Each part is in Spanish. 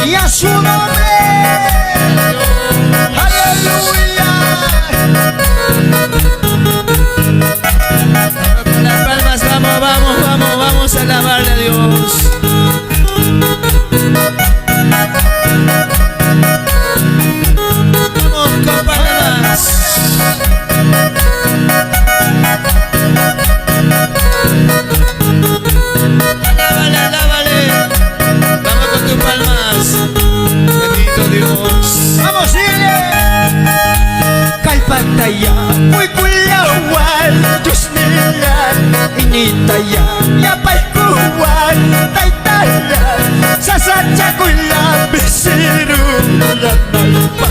Y a su nombre, aleluya. Con las palmas, vamos, vamos, vamos, vamos a alabarle a Dios. Vamos con palmas. Alábale, alábale. Vamos con tus palmas. Bendito Dios. Vamos, dile. Kalpantaya, muy kulawan, Diyos nila, initaya, yapay kuwan, taytayan, sasadya ko labisiru, lanay pa,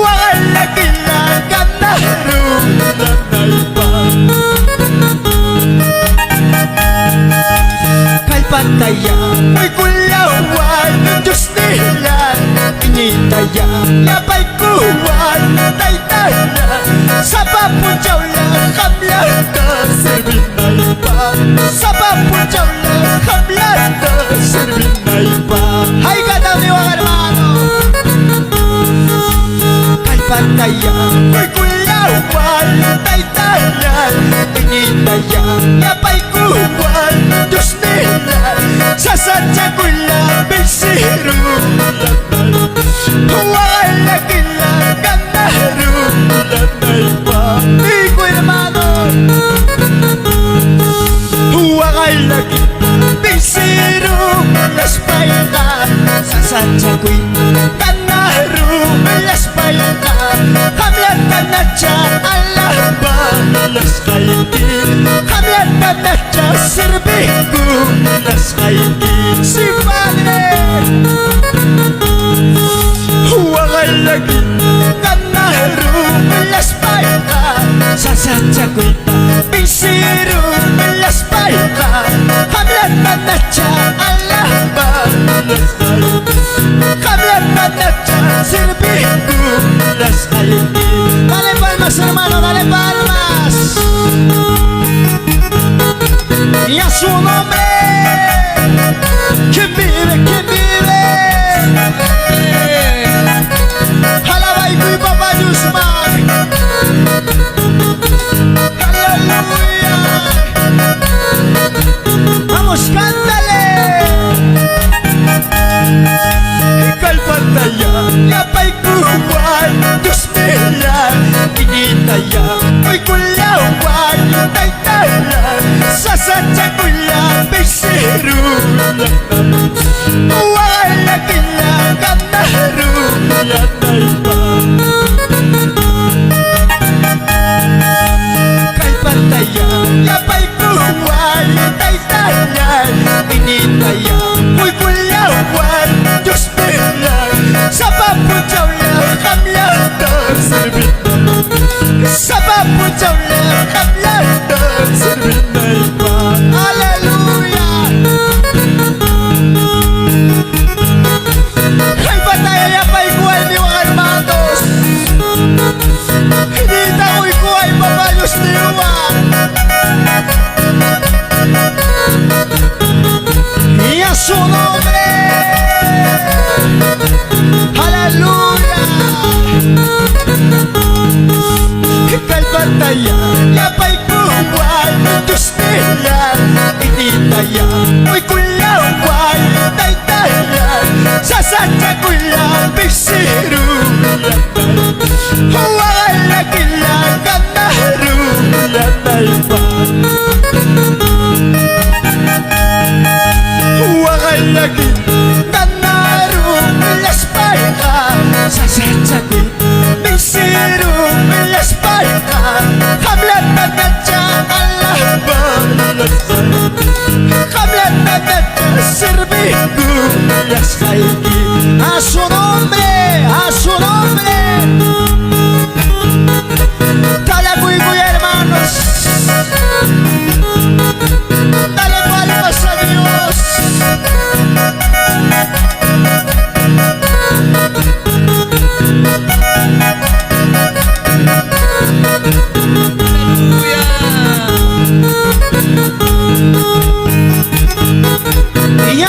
wala kilagan na ru, lanay pa. Kalpantaya, muy kulawan, Diyos nila, initaya, yapay kuwan, taytayan, sa papunjaw lang kamlata, servinay pa, sa papunjaw lang kamlata, servinay pa. Hay kadami mga hermano. Kalpantaya, muy kulawan, taytayan, initaya, yapay kuwan, Diyos nila, sasadya ko labing siru, wala kilagan na ru, lanay pa. Iko hermano, wakay lagi bisiru, las paita, sasadya ko'y kanaru, las paita, kamyan na siya alaba, las kaitin, kamyan na siya sirbigo, las kaitin, si Padre, wakay lagi kanaru, las paita, sasadya ko'y bisiru, las paita, kamyan na siya alaba, las kaitin, kamyan na siya sirbigo, las kaitin. Dale palmas, hermano, dale palmas. Y a su nombre, ¿quién vive? ¿Quién vive? Alaba y mi papá Yusman. Aleluya. Vamos, cántale. Kalpantaya, yapay kuwan, Diyos nila, initaya, muy kulawan, taytayan, sasadya ko labing siru, wala kilagan na ru, lanay pa. Kalpantaya, yapay kuwan, taytayan, initaya, muy kulawan, Diyos nila, sa papunjaw lang kamlata, servinay, sa papunjaw lang kamlata, servinay pa.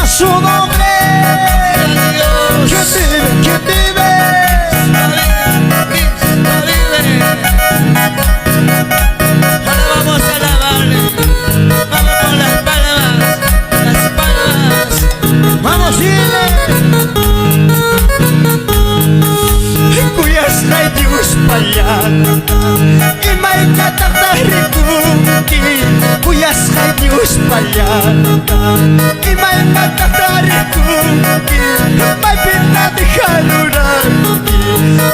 su nombre. Dios. ¿Quién vive? ¿Quién vive? Ahora vamos a alabarle. Vamos con las palmas. Las palmas. Vamos, dile. Kuyas kay Diyos pala Imay kataktarikuki Kuyas kay Diyos pala Imay kataktarikuki May pinati karuraki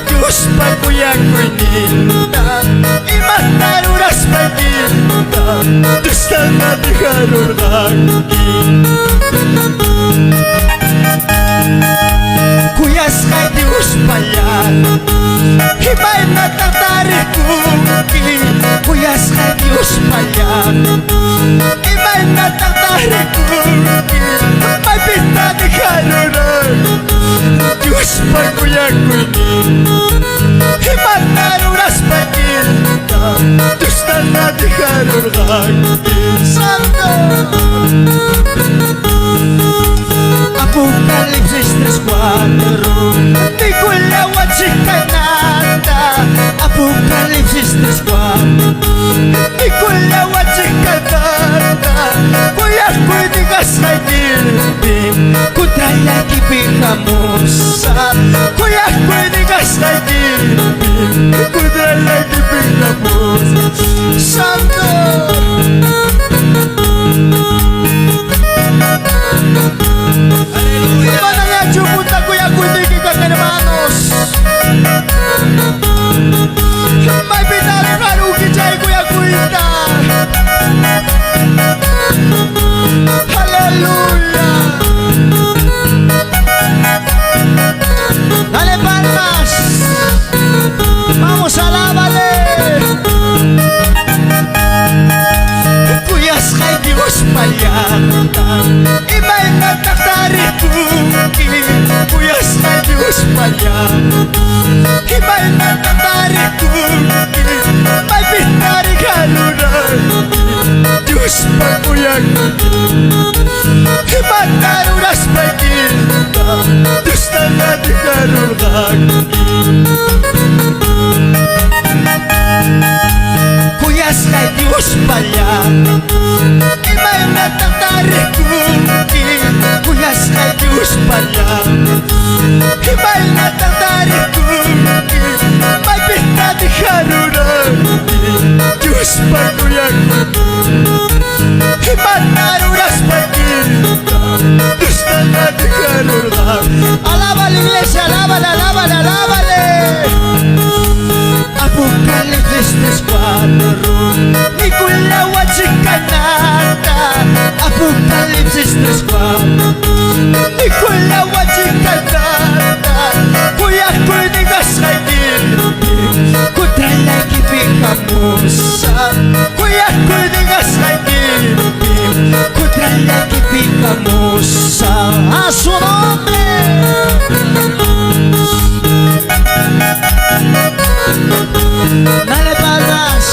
Diyos pa kuya kuninta Imat naruras paginta Diyos na nati karuraki Kuyas kay Diyos pala Himay natatarikuki Kuyas kay Diyos pala Himay natatarikuki May pintani karuran Diyos pa kuya kunin Himay naruras paginta Diyos na nati karuran Santo Apocalipsis 3:4 Di ko lawat si kanata Apocalipsis 3:4 Di ko lawat si kanata Kuya ko di ka sa gilbim Kutra lagi pinamusa Kuya ko di ka sa gilbim Kutra lagi pinamusa Santo Aleluya. Manangacho puta kuya kundiki ka hermanos May pinari karuki chay kuya kuita Hallelujah Dale palmas Vamos alábale Kuyas kay Diyos palyata Imay natatarikuki Kuyas kay Diyos palyata Imay natatarikuki May pinari kalunan Diyos pa kuya Imay naruras paginta Diyos na nati kalunan Kuyas kay Diyos pala Imay natatarikuki Kuyas kay Diyos pala Imay natatarikuki May pinati karunan Diyos pa kuya Imay naruras paginta Diyos na nati karunan Alábale iglesia, alábale, alábale, alábale Apocalipsis 3:4 Di ko lawat si kanata Apocalipsis 3:4 Di ko lawat si kanata Kuya ko di ka sa gilbim Kutra lagi pikamusa Kuya ko di ka sa gilbim Kutra lagi pikamusa A su nombre Dale palmas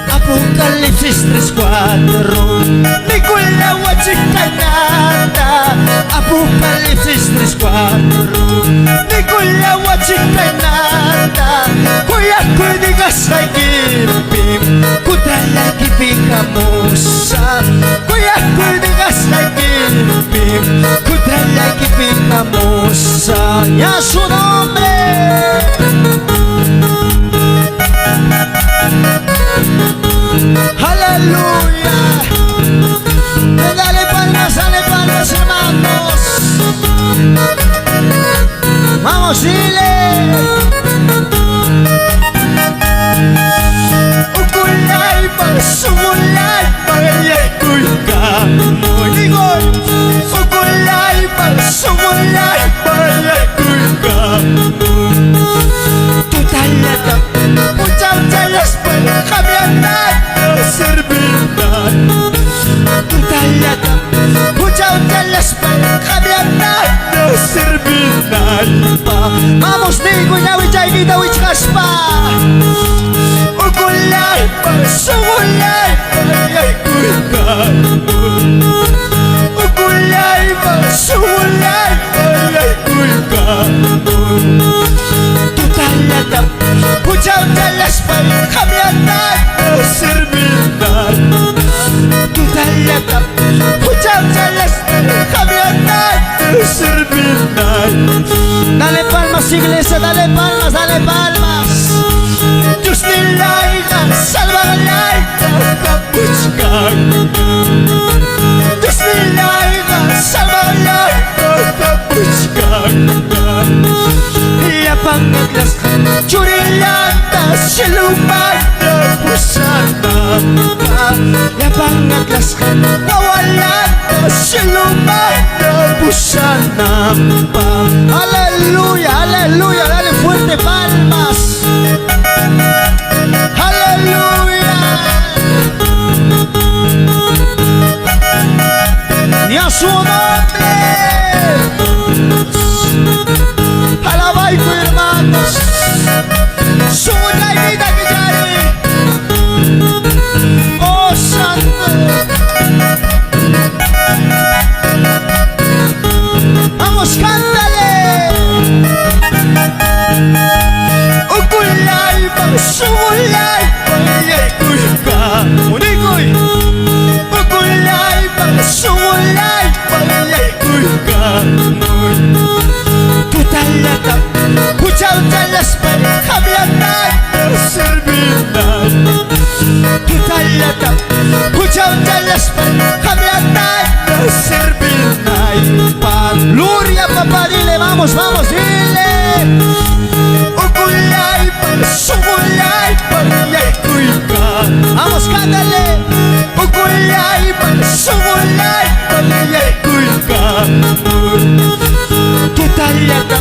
Apocalipsis 3:4 Di ko lawat si kanata Apocalipsis 3:4 Di ko lawat si kanata Kuya ko di ka sa gilbim Kutra lagi pikamusa Kuya ko di ka sa gilbim Kutra lagi pikamusa Ya su nombre Aleluya Dale palmas hermanos Vamos dile Ukulay pang sumulay Pangayay kuy kamoy Digoy Ukulay pang sumulay Pangayay kuy kamoy Tutalata Muchas chayas para cambiar servirán Tutalata Muchas chayas para cambiar servirán Vamos, Nico, ya voy a ir a Wichaspa. Ukulay, pasungulay, ay kuikan. Ukulay, pasungulay, ay kuikan. Tutalata, puchaw talas pa, kamyatan, serbitan. Tutalata, puchaw talas pa, kamyatan, serbitan. Dale palmas, iglesia, dale palmas, dale palmas. Diyos nila'y salva nila'y kapuchkan. Diyos nila'y salva nila'y kapuchkan. Yapang naglas churilata silumay na pusana. Yapang naglas wawalata silumay na pusana. Aleluya, aleluya, dale fuerte palmas. Aleluya. Y a su nombre. Alabay tu hermanos. Su vida que ya hay. Oh santo. Vamos, cántale. Ukulay, pasungulay, ay kuika. Unikoy. Ukulay, pasungulay, ay kuika. Tutalata, puchaw talas pa, kamyatan, serbitan. Tutalata, puchaw talas pa, kamyatan, serbitan. Gloria, papá, dile, vamos, vamos, dile. Ukulay, pasungulay, ay kuika. Vamos, cántale. Ukulay, pasungulay, ay kuika. Tutalata,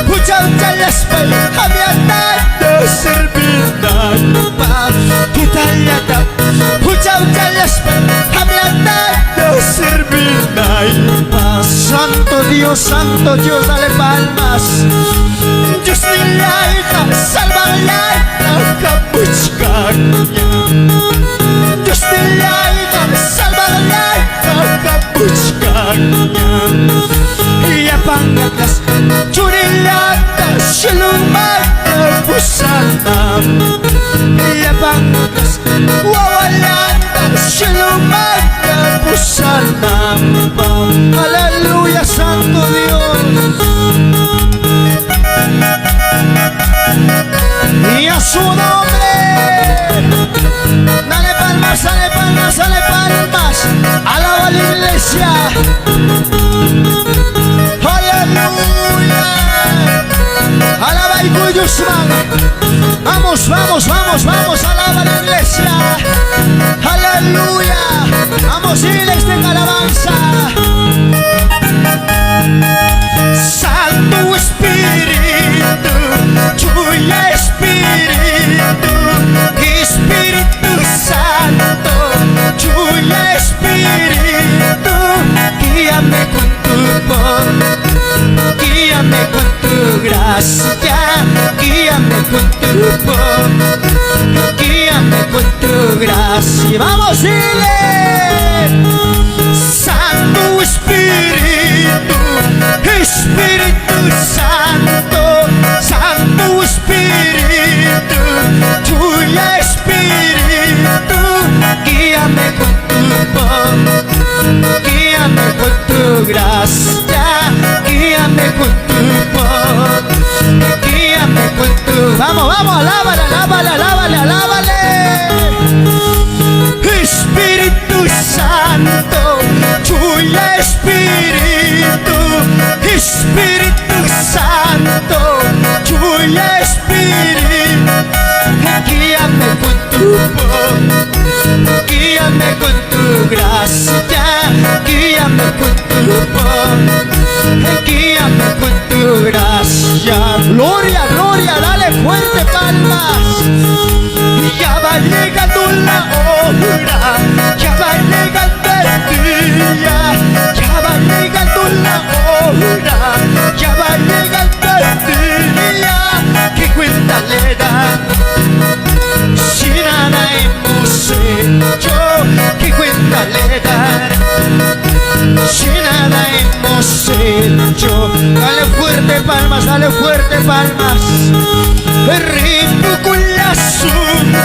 puchaw talas pa, kamyatan, serbitan. Tutalata, puchaw talas pa, kamyatan, serbitan. Santo Dios, dale palmas. Diyos nila'y salva nila'y kapuchkan. Diyos nila'y salva nila'y kapuchkan. Yapang naglas churilata silumay na pusana. Yapang naglas wawalata silumay na pusana. Aleluya, Santo Dios. Y a su nombre. Dale palmas, dale palmas, dale palmas. Alaba la iglesia. Aleluya. Alaba y Guyusman. Vamos, vamos, vamos, vamos. Alaba la iglesia. Aleluya. Vamos, iles de alabanza. Santo Espíritu, tuya Espíritu, Espíritu Santo, tuya Espíritu, guíame con tu voz, guíame con tu gracia, guíame con tu voz, guíame con tu gracia. Vamos, dile. Santo Espíritu, Espíritu Santo, Santo Espíritu, tuya Espíritu, guíame con tu voz, guíame con tu gracia, guíame con tu voz, guíame con tu... Vamos, vamos, alábale, alábale, alábale, alábale. Espíritu Santo, tuya Espíritu, Espíritu Santo, tuya Espíritu, guíame con tu voz, guíame con tu gracia, guíame con tu voz, guíame con tu gracia. Gloria, gloria, dale fuerte palmas. Ya va llegando la hora, ya va llegando el día, ya va llegando la hora, ya va llegando el día. fuerte palmas, dale fuerte palmas. Ritmo con la suya,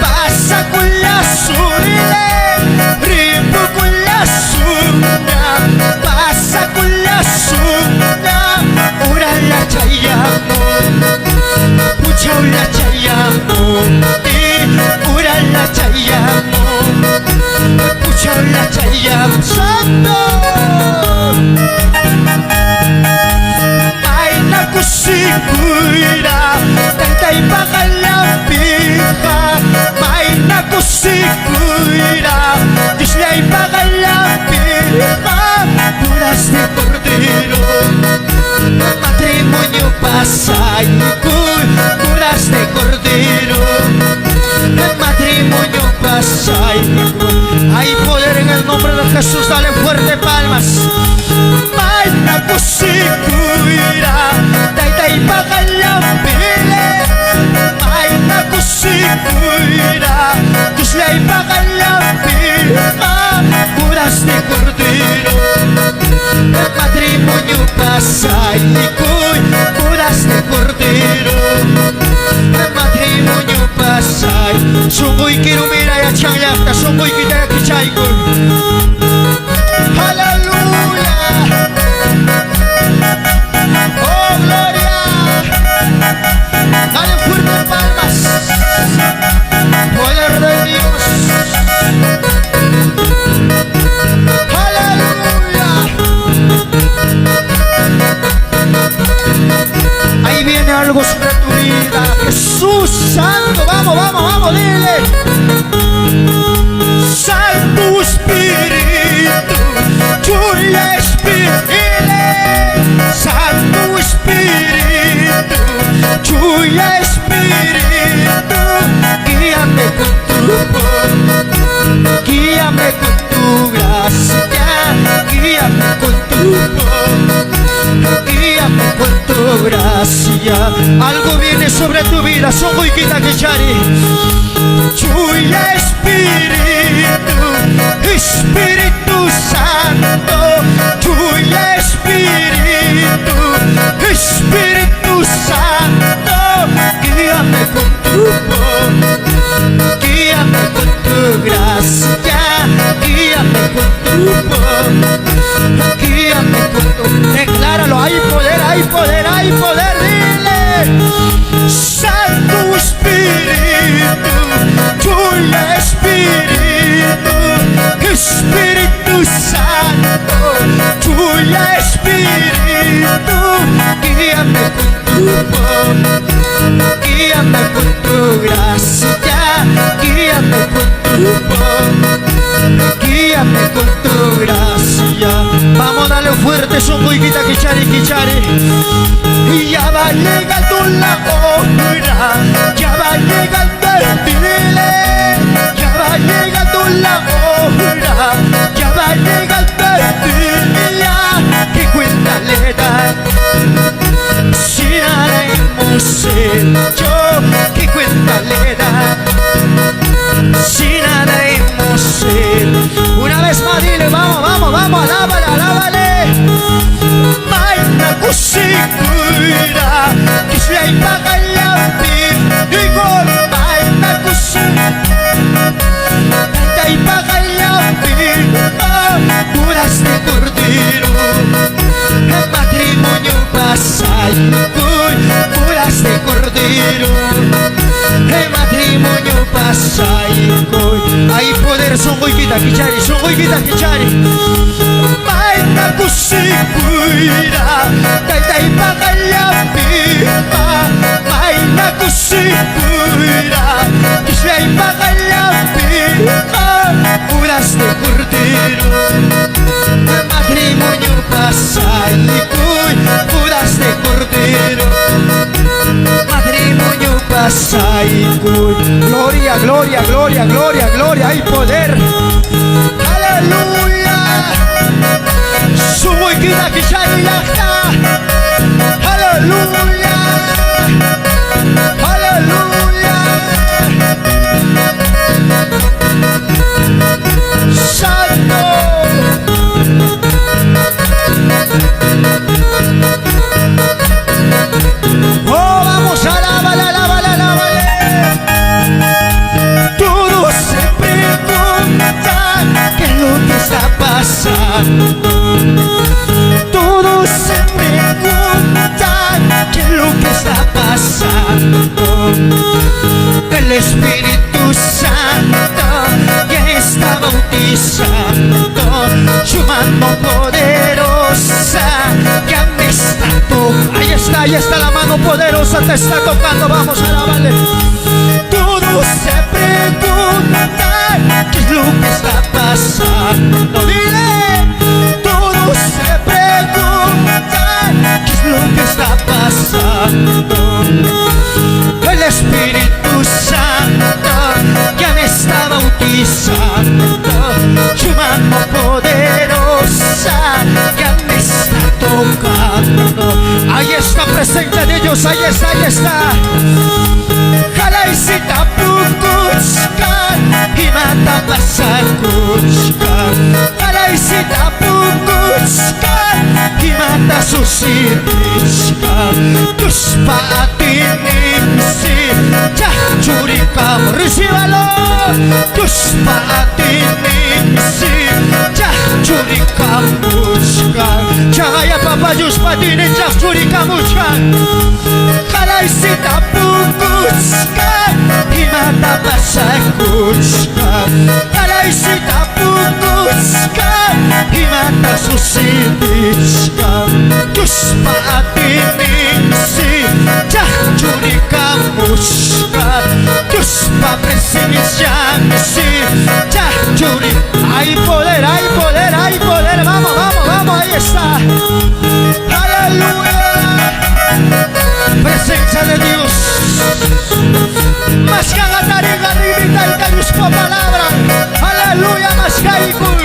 pasa con la suya. Ritmo con la suya, pasa con la suya. Ora la chayamo, pucha la chayamo. Ora la chayamo, pucha la chayamo. Santo. Kusikuira, tantay pakalampiha. May nakusikuira, Diyos niya'y pakalampiha. Puras de cordero, matrimonio pasay ko'y puras de cordero, matrimonio pasay ko'y. Hay poder en el nombre de Jesús, dale fuerte palmas. May nakusikuira, tay pakalampile. May nakusikuira, Diyos niya'y pakalampiha. Puras de cordero, matrimonio pasay ko'y puras de cordero, matrimonio pasay. Sungguy kirumira ya changyakta, sungguy kita ya kichay ko'y. Hallelujah. Oh, gloria. Dale fuerte palmas. Poder de Dios. Aleluya. Ahí viene algo sobre tu vida. Jesús Santo. Vamos, vamos, vamos, dile. Santo Espíritu, Julia Espíritu. Santo Espíritu, Julia Espíritu. Guíame con tu voz, guíame con tu gracia, guíame con tu voz, guíame con tu gracia. Algo viene sobre tu vida, soy quita que chari. Julia Espíritu, Espíritu Santo. Julia Espíritu, Espíritu Santo. Guíame con tu voz, guíame con tu gracia, guíame con tu voz, guíame con tu... Decláralo, hay poder, hay poder, hay poder, dile. Santo Espíritu, Julia Espíritu, Espíritu Santo, Julia Espíritu. Guíame con tu voz, guíame con tu gracia, guíame con tu voz, guíame con tu gracia. Vamos a darle fuerte, son muy quita kichari, kichari. Y ya va llegando la hora, ya va llegando el dile, ya va llegando la hora, ya va llegando el día. Que cuenta le dan, si nada hemos hecho, que cuenta le dan, si nada hemos hecho. Una vez más dile, vamos, vamos, vamos, alábale, alábale. Maina kusikuira, que se hay paga la pib, digo, maina kusikuira, y paga la pib, puras de cordero, el matrimonio pasay, puras de cordero, el matrimonio pasay. Hay poder, son muy quita kichari, son muy quita kichari. Maina kusikuira, tay paga la pipa. Maina kusikuira, que se hay paga la pipa. Puras de cordero, el matrimonio pasay, puras de cordero, matrimonio pasay. Gloria, gloria, gloria, gloria, gloria, hay poder. Aleluya. Sumo y quita que ya ni la está. Aleluya. Aleluya. Santo. Ahí está la mano poderosa, te está tocando, vamos a alabarle. Todos se preguntan qué es lo que está pasando. Dile, todos se preguntan qué es lo que está pasando. El Espíritu Santo ya me está bautizando, su mano poderosa ya me está tocando. Ahí está presente de Dios, ahí está, ahí está. Jalaisita pukuchkan, himata pasakuchkan. Jalaisita pukuchkan, himata susitichkan. Tuspa atinimsi, jah churikam, recíbalo. Tuspa atinimsi, jah churikam buskan. Chagaya papayus patinin, jah churikam buskan. Jalaisita pukuchkan, himata pasakuchkan. Jalaisita pukuchkan, himata susitichkan. Tuspa atinimsi, jah churikam buskan. Tuspa presimisiamsi, jah churik. Hay poder, hay poder, hay poder. Vamos, vamos, vamos, ahí está. Aleluya. Presencia de Dios. Más que agatar y garribita y callusco palabra. Aleluya, más que icul.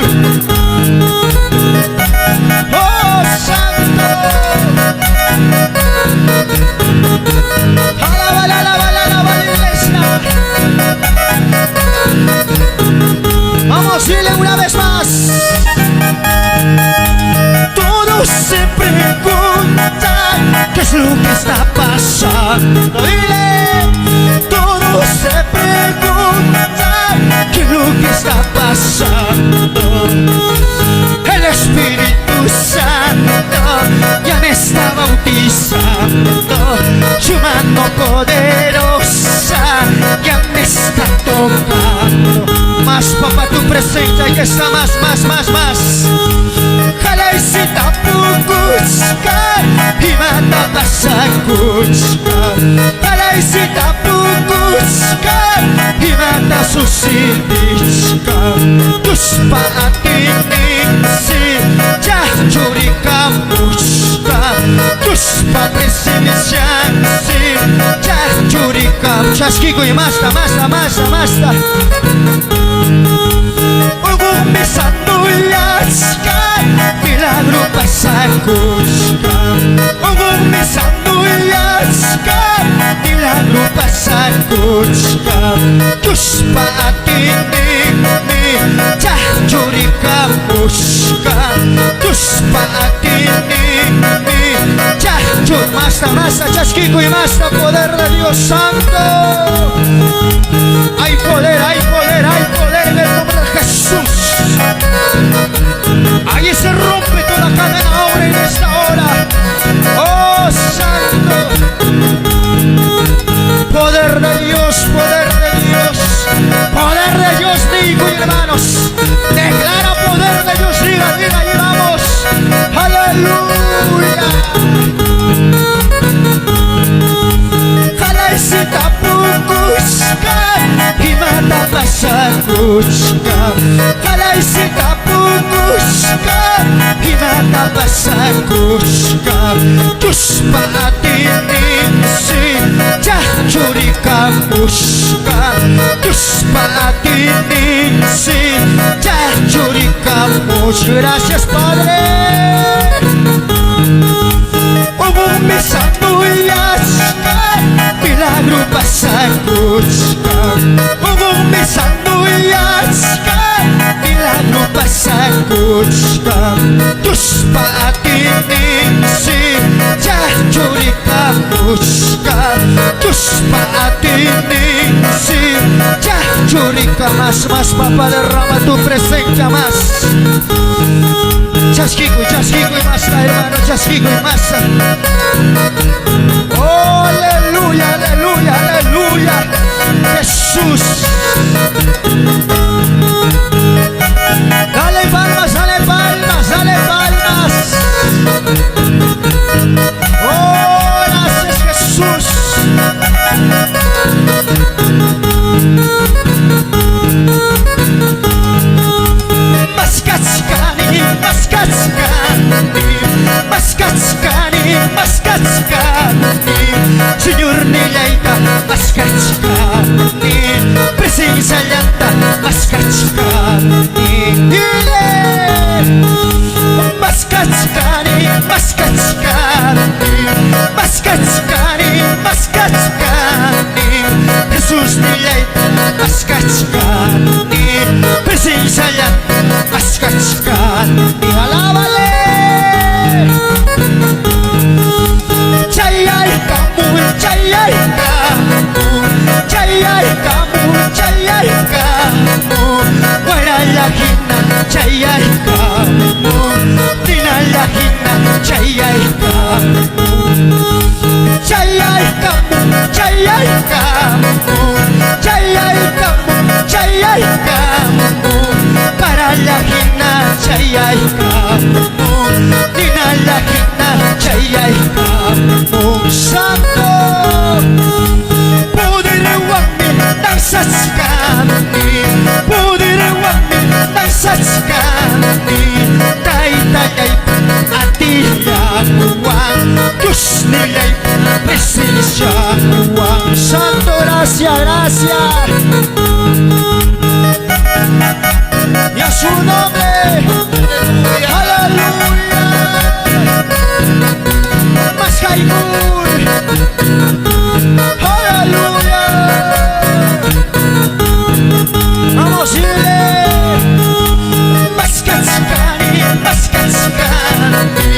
Oh, santo. Alábala, alábala, alábala, iglesia. Vamos, dile una vez más. Todos se preguntan qué es lo que está pasando. Dile, todos se preguntan qué es lo que está pasando. El Espíritu Santo ya me está bautizando, su mano poderosa ya me está tocando. Más, papá, tu presencia ya está más, más, más, más. Jalaisita pukuchkan, himata pasakuchkan. Jalaisita pukuchkan, himata susitichkan. Tuspa atinimsi, jah churikam buskan. Tuspa presimisiamsi, jah churikam. Chasquico y masta, masta, masta, masta. Ugummisanduyachkan, milagro pasakuchkan. Ugummisanduyachkan, milagro pasakuchkan. Tuspa atinimmi, jah churikam buskan. Tuspa atinimmi, jah churikam. Masta, masta, chasquico y masta, poder de Dios Santo. Hay poder, hay poder, hay poder en el nombre de Jesús. Ahí se rompe toda cadena ahora en esta hora. Oh, santo. Poder de Dios, poder de Dios. Poder de Dios, digo, hermanos. Declara poder de Dios, diga, diga, y vamos. Aleluya. Jalaisita pukuchkan, himata pasakuchkan. Jalaisita pukuchkan, himata pasakuchkan. Tuspa atinimsi, jah churikam buskan. Tuspa atinimsi, jah churikam buskan. Gracias, Padre. Ugummisanduyachkan, milagro pasakuchkan. Ugummisanduyachkan, milagro pasakuchkan. Tuspa atinimsi, jah churikam buskan. Tuspa atinimsi, jah churikam. Más, más, papá, derrama tu presencia más. Chasquico y masa, hermano, chasquico y masa. Oh, aleluya, aleluya, aleluya. Jesús. Dale palmas, dale palmas, dale palmas. Oh, la maskachkani, presencia llanta, maskachkani, dile, maskachkani, maskachkani, maskachkani, maskachkani, Jesús nilay, maskachkani, presencia llanta, maskachkani, alábale. Chayay kamu, chayay kamu, chayay kamu, chayay kamu, fuera la gina, chayay kamu, tina la gina, chayay kamu, chayay kamu, chayay kamu, chayay kamu, chayay kamu, para la gina, chayay kamu, tina la gina, chayay kamu, santo, poder wami ng satskani, poder wami ng satskani, tay-tayay atiyang uwang, Diyos nila'y presensya uwang, santo, gracias, gracias, y a su nombre, aleluya. Maskaykul, aleluya. Vamos, dile, maskachkani, maskachkani,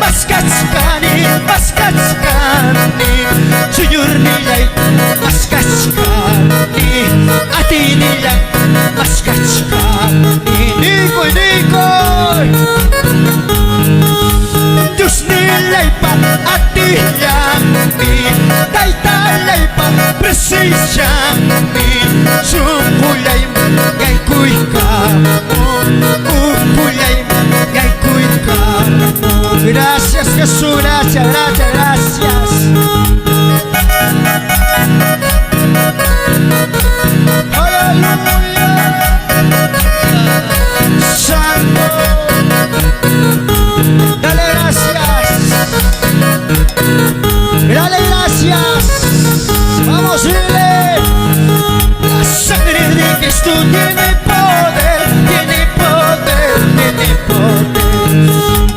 maskachkani, maskachkani, Señor nilay, maskachkani, ati nilang maskachkani, Nikoy, Nikoy, Diyos nilay pa ati yami, tay-talay pa presensya mi, sumulay mo ngay kuy ka mo, upulay mo ngay kuy ka mo. Gracias Jesús, gracias, gracias, gracias. Aleluya, santo, dale gracias, dale gracias. Vamos, dile, la sangre de Cristo tiene poder, tiene poder, tiene poder.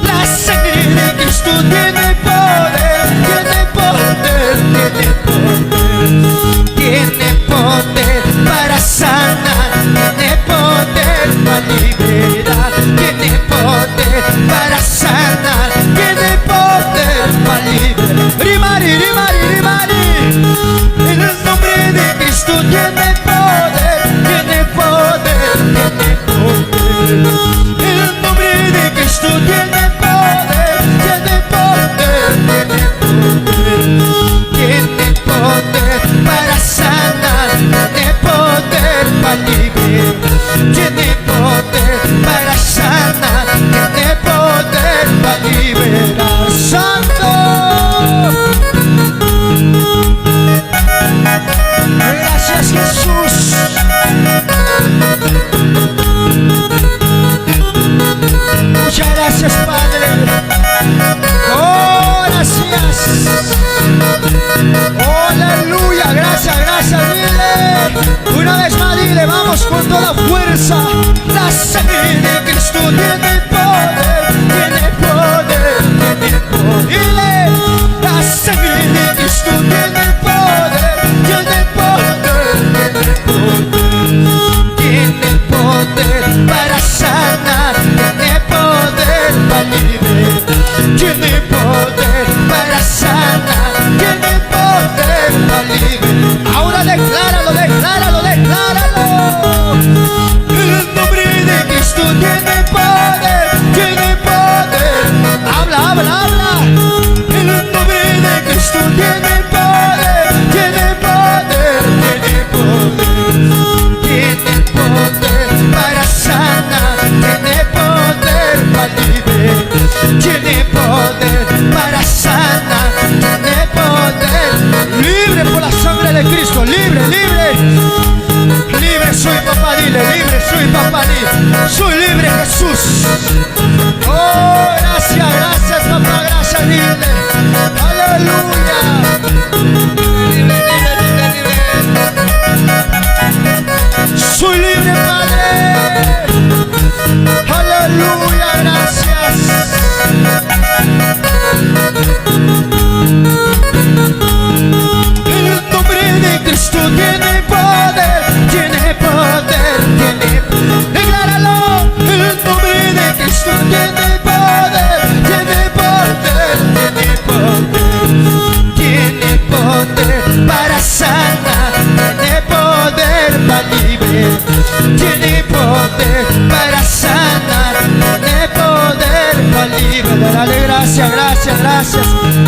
La sangre de Cristo tiene poder, tiene poder, tiene poder. Tiene poder para sanar, tiene poder para liberar, tiene poder para sanar, tiene poder para liberar. Rimari, rimari, rimari. En el nombre de Cristo tiene poder, tiene poder, tiene poder. En el nombre de Cristo tiene poder, tiene poder, tiene poder. Tiene poder para sanar, tiene poder para liberar, tiene poder para sanar, tiene poder para liberar. Santo,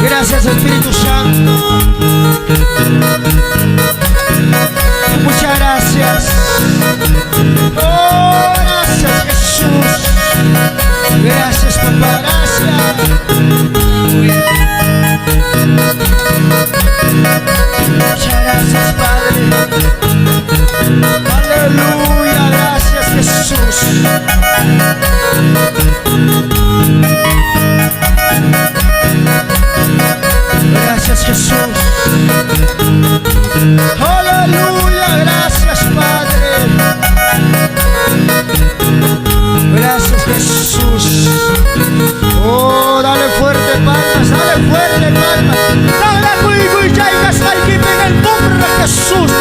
Gracias, Espíritu Santo. Muchas gracias. Oh, gracias, Jesús. Gracias, papá, gracias. Muchas gracias, Padre. Aleluya, gracias, Jesús. Gracias, Jesús. Aleluya, gracias, Padre. Gracias, Jesús. Oh, dale fuerte palmas, dale fuerte palmas. En el nombre de Jesús.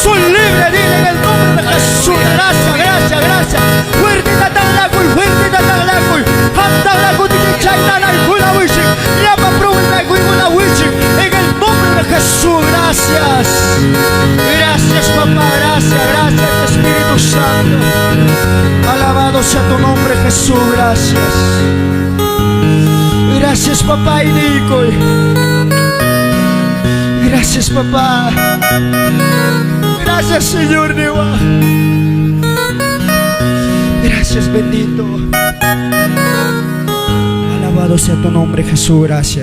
Soy libre, dile en el nombre de Jesús. Gracias, gracias, gracias. Fuerte tatalacuy, fuerte tatalacuy. Hatalacuy, chaitalacuy, wishing. Llama prueba, wishing. En el nombre de Jesús, gracias. Gracias, papá, gracias, gracias, Espíritu Santo. Alabado sea tu nombre, Jesús, gracias. Gracias, papá y Nico. Gracias, papá. Gracias, Señor Newa. Gracias, bendito. Alabado sea tu nombre, Jesús, gracias.